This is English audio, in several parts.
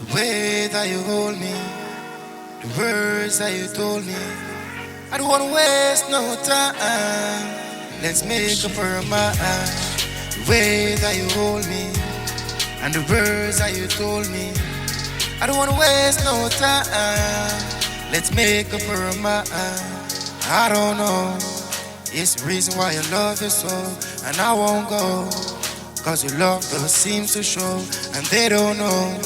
The way that you hold me, the words that you told me. I don't wanna waste no time. Let's make up our mind. The way that you hold me and the words that you told me. I don't wanna waste no time. Let's make up our mind. I don't know. It's the reason why I love you so, and I won't go. Cause your love does seems to show, and they don't know.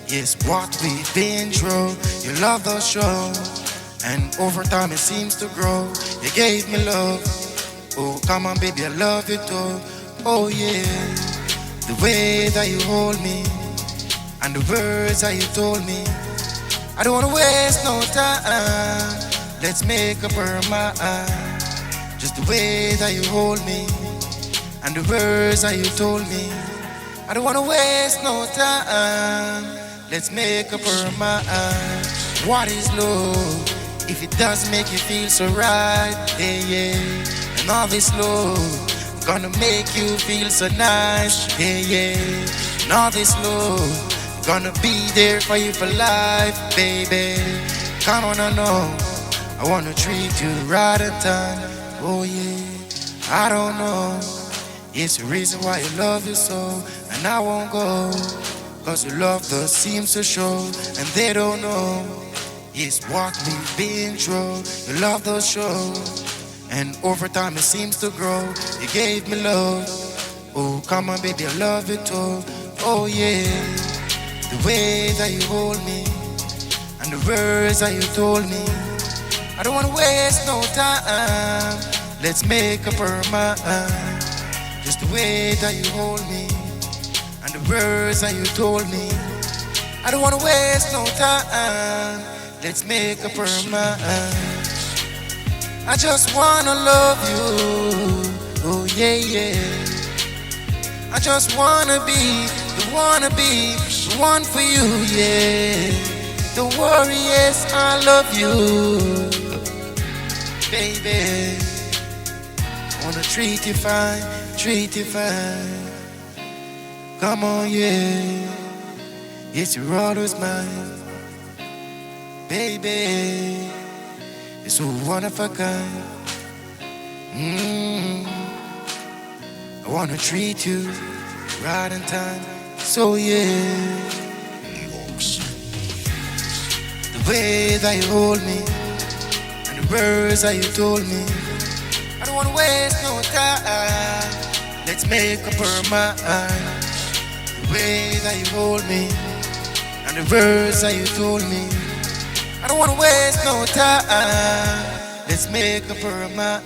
Yes, what we've been through. Your love does show, and over time it seems to grow. You gave me love. Oh, come on, baby, I love you too. Oh, yeah. The way that you hold me, and the words that you told me. I don't wanna waste no time. Let's make up our mind. Just the way that you hold me and the words that you told me. I don't wanna waste no time. Let's make up our mind. What is love if it doesn't make you feel so right? Yeah, yeah. And all this love gonna make you feel so nice. Yeah, yeah. And all this love gonna be there for you for life, baby. Come on, I know I wanna treat you right on time. Oh yeah, I don't know. It's the reason why I love you so, and I won't go. Cause your love does seems to show, and they don't know. It's what we've been through. Your love does show, and over time it seems to grow. You gave me love. Oh, come on, baby, I love you too. Oh yeah, the way that you hold me, and the words that you told me. I don't wanna waste no time. Let's make up our mind. Just the way that you hold me and the words that you told me. I don't wanna waste no time. Let's make up our mind. I just wanna love you. Oh yeah, yeah. I just wanna be the one for you, yeah. Don't worry, yes, I love you, baby. I wanna treat you fine, treat you fine. Come on, yeah. Yes, you're always mine, baby. You're so one of a kind. I wanna treat you right on time. So yeah. The way that you hold me and the words that you told me. I don't wanna waste no time. Let's make up our mind. The way that you hold me and the words that you told me. I don't wanna waste no time. Let's make up our mind.